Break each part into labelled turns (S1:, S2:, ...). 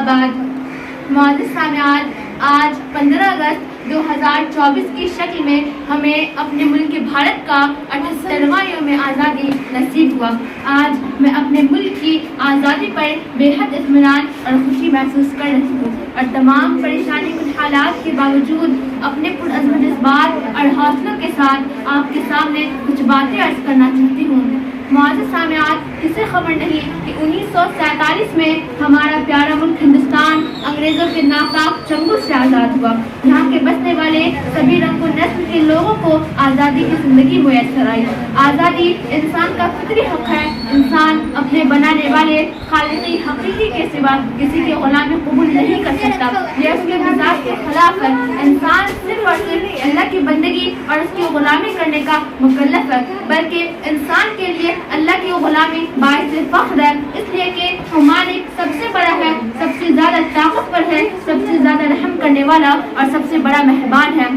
S1: बाद मुअज़्ज़िज़ सामिआत, आज 15 अगस्त 2024 की शक्ल में हमें अपने मुल्क भारत का 78वां यौम आज़ादी नसीब हुआ। आज मैं अपने मुल्क की आज़ादी पर बेहद इत्मीनान और खुशी महसूस कर रही हूँ और तमाम परेशानी कुछ हालात के बावजूद अपने पुरअज़्म जज़्बात और हौसलों के साथ आपके सामने कुछ बातें अर्ज़ करना चाहती हूँ। मुअज़्ज़िज़ सामिआत, किसे खबर नहीं कि 1947 में हमारा प्यारा मुल्क हिंदुस्तान अंग्रेज़ों के नापाक चंगुल से आज़ाद हुआ। यहाँ के बसने वाले सभी रंग व नस्ल के लोगों को आज़ादी की ज़िंदगी मुयस्सर आई। आज़ादी इंसान का फितरी हक़ है। इंसान अपने बनाने वाले खालिक़ी हक़ीक़ी के सिवा किसी की ग़ुलामी कबूल नहीं कर सकता। यह उसके मिज़ाज के खिलाफ है। इंसान सिर्फ और सिर्फ अल्लाह की बंदगी और उसकी ग़ुलामी करने का मुकल्लफ है, बल्कि इंसान के लिए अल्लाह की ग़ुलामी बाइस फ़ख्र है, इसलिए कि मालिक सबसे बड़ा है, सबसे ज़्यादा ताकतवर है, सबसे ज़्यादा रहम करने वाला और सबसे बड़ा मेहरबान है।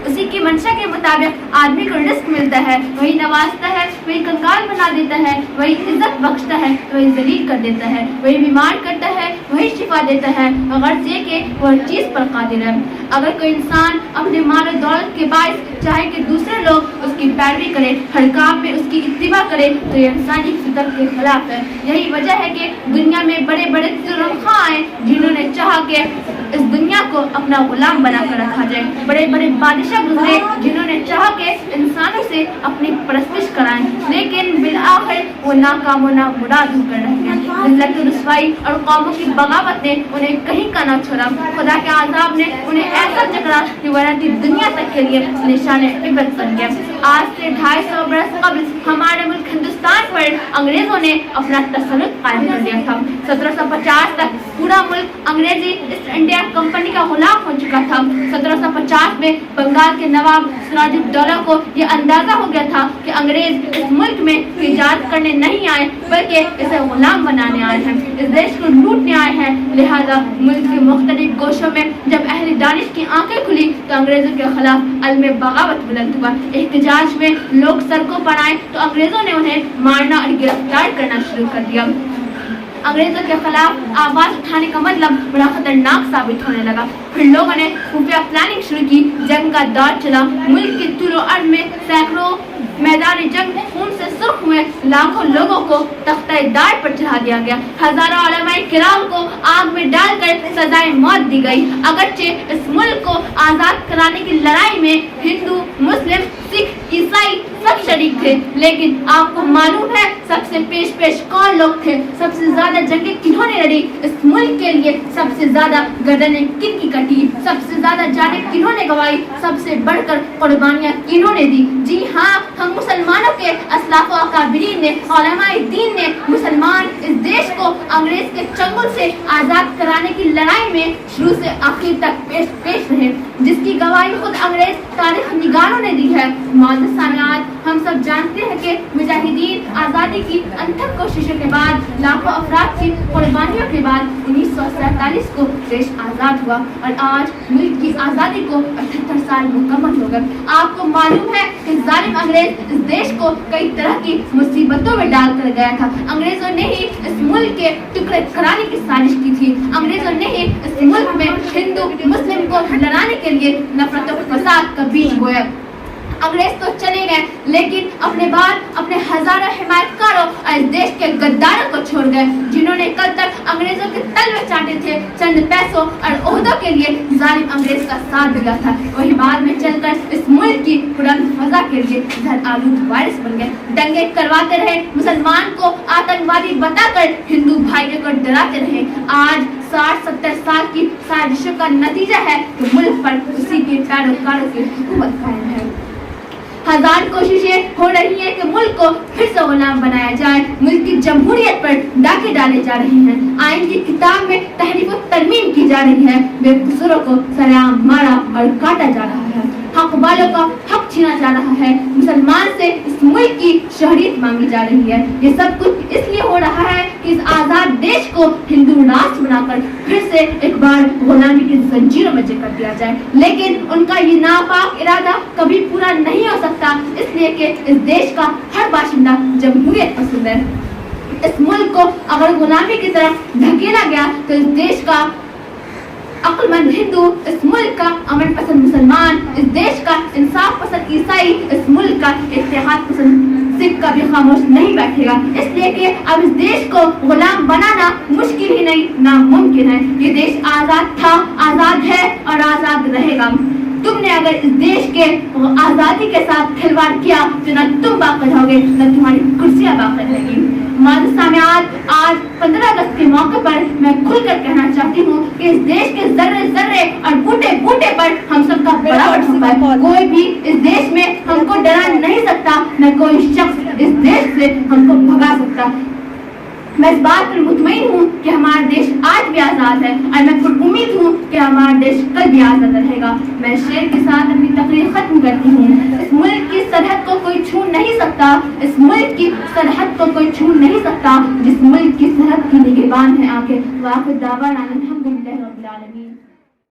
S1: उसी की मंशा के मुताबिक आदमी को रिस्क मिलता है, वही नवाजता है, वही कंगाल बना देता है, वही इज्जत बख्शता है, वही जलील कर देता है, वही बीमार करता है, वही शिफा देता है, बगैर ये कि वो हर चीज़ पर कादिर है। अगर कोई इंसान अपने माल और दौलत के बाइस चाहे कि दूसरे लोग उसकी पैरवी करें, हर काम में उसकी इत्तिबा करें, तो ये इंसानी फितरत के खिलाफ है। यही वजह है कि दुनिया में बड़े बड़े ज़ुल्मख़ा आए जिन्होंने चाहा कि इस दुनिया को अपना गुलाम बनाकर रखा जाए। बड़े बड़े बादशाह गुजरे जिन्होंने चाहा कि इंसानों से अपनी परस्तिश कराएं, लेकिन बिल आखिर वो नाकाम व नामुराद होकर रह गए। ज़िल्लत व रुसवाई और कौमों की बगावत ने उन्हें कहीं का ना छोड़ा। खुदा के आज़ाब ने उन्हें ऐसा जकड़ा कि वह दुनिया तक के लिए निशान इबरत बन गया। आज से 250 बरस कबल हमारे मुल्क हिंदुस्तान पर अंग्रेजों ने अपना तसल्लुत कायम कर दिया था। 1750 तक पूरा मुल्क अंग्रेजी ईस्ट इंडिया कंपनी का गुलाम हो चुका था। 1750 में बंगाल के नवाब सिराजुद्दौला को यह अंदाजा हो गया था कि अंग्रेज इस मुल्क में तिजारत करने नहीं आए, बल्कि इसे गुलाम बनाने आए हैं, इस देश को लूटने आए हैं। लिहाजा मुल्क के मुख्तलिफ गोशों में जब अहले दानिश की आंखें खुली तो अंग्रेजों के खिलाफ अलमे बगावत बुलंद हुआ। एहतजाज में लोग सड़कों पर आए तो अंग्रेजों ने उन्हें मारना और गिरफ्तार करना शुरू कर दिया। अंग्रेजों के खिलाफ आवाज उठाने का मतलब बड़ा खतरनाक साबित होने लगा। फिर लोगों ने खुफिया प्लानिंग शुरू की। जंग का दौर चला। मुल्क के तुलो अर्द में सैकड़ों मैदान जंग खून से सुर्ख हुए। लाखों लोगों को तख्ते दार पर चढ़ा दिया गया। हजारों उलमाए किराम को आग में डालकर सजाए मौत दी गई। अगरचे इस मुल्क को आजाद कराने की लड़ाई में हिंदू, मुस्लिम, सिख, ईसाई सब शरीक थे, लेकिन आपको मालूम है सबसे पेश कौन लोग थे? सबसे ज्यादा जंगें किन्होंने लड़ी? इस मुल्क के लिए सबसे ज्यादा गर्दनें किन की कटी? सबसे ज्यादा जानें किन्होंने गंवाई? सबसे बढ़कर कुर्बानियां किन्होंने दी? जी हाँ, हम मुसलमानों के अस्लाफ व अकाबिरीन ने, उलमाए दीन ने मुसलमान इस देश को अंग्रेज के चंगुल से आजाद कराने की लड़ाई में शुरू से आखिर तक पेश रहे, जिसकी गवाही खुद अंग्रेज तारीख निगारों ने दी है। मुअज़्ज़िज़ सामिआत, हम सब जानते हैं कि मुजाहिदीन आज़ादी की अनथक कोशिशों के बाद, लाखों अफराद की कुर्बानियों के बाद 1947 को देश आज़ाद हुआ और आज मुल्क की आज़ादी को 78 साल मुकम्मल हो गए। आपको मालूम है कि जालिम अंग्रेज इस देश को कई तरह की मुसीबतों में डाल कर गया था। अंग्रेजों ने ही इस मुल्क के टुकड़े कराने की साजिश की थी। अंग्रेजों ने ही इस मुल्क में हिंदू मुस्लिम को लड़ाने के लिए नफरत और फसाद का बीज बोया। अंग्रेज तो चले गए, लेकिन अपने बाद अपने हजारों हिमायतकारों और इस देश के गद्दारों को छोड़ गए, जिन्होंने कल तक अंग्रेजों के तलवे चाटे थे। चंद पैसों और ओहदों के लिए जालिम अंग्रेज का साथ दिया था, वही बाद में चलकर इस मुल्क की बुलंद फजा के लिए जहर आलूद वारिस बन गए। दंगे करवाते रहे, मुसलमान को आतंकवादी बताकर हिंदू भाइयों को डराते रहे। आज 60-70 साल की साजिशों का नतीजा है कि मुल्क पर उसी के पैरोकारों की हुकूमत कायम है। हजार कोशिशें हो रही हैं कि मुल्क को फिर से गुलाम बनाया जाए। मुल्क की जमहूरियत पर डाके डाले जा रहे हैं। आइन की किताब में तहरीफ और तरमीम की जा रही है। बेकसूरों को सरेआम मारा और काटा जा रहा है। हक वालों का हक छीना जा रहा है। मुसलमान से इस मुल्क की शहरियत मांगी जा रही है। ये सब कुछ इसलिए हो रहा है कि इस आजाद देश को हिंदू राष्ट्र बनाकर फिर से एक बार गुलामी की जंजीरों में जकड़ दिया जाए। लेकिन उनका ये नापाक इरादा कभी पूरा नहीं हो सकता, इसलिए कि इस देश का हर बाशिंदा जमहूरियत पसंद है। اس ملک کو اگر غلامی کی طرف دھکیلا گیا تو اس دیش کا عقل مند ہندو، اس ملک کا امن پسند مسلمان، اس دیش کا انصاف پسند عیسائی، اس ملک کا اتحاد پسند سکھ کا بھی خاموش نہیں بیٹھے گا، اس لیے کہ اب اس دیش کو غلام بنانا مشکل ہی نہیں ناممکن ہے۔ یہ دیش آزاد تھا، آزاد ہے اور آزاد رہے گا۔ تم نے اگر اس دیش کے آزادی کے ساتھ کھلواڑ کیا تو نہ تم باقی رہو گے نہ تمہاری کرسیاں باقی رہیں گی۔ معزز سامعین، آج 15 اگست کے موقع پر میں کھل کر کہنا چاہتی ہوں کہ اس دیش کے ذرے ذرے اور بوٹے بوٹے پر ہم سب کا بڑا حق ہے۔ کوئی بھی اس دیش میں ہم کو ڈرا نہیں سکتا، نہ کوئی شخص اس دیش سے ہم کو بھگا سکتا۔ میں اس بات پر مطمئن ہوں کہ ہمارا دیش آج بھی آزاد ہے اور میں پر امید ہوں کہ ہمارا دیش کل بھی آزاد رہے گا۔ میں شعر کے ساتھ اپنی تقریر ختم کرتی ہوں۔ اس ملک کی سرحد کو کوئی چھو نہیں سکتا، اس ملک کی سرحد کو کوئی چھو نہیں سکتا، جس ملک کی سرحد کی نگہبان ہے آنکھیں۔ وآخر دعوانا الحمدللہ رب العالمین۔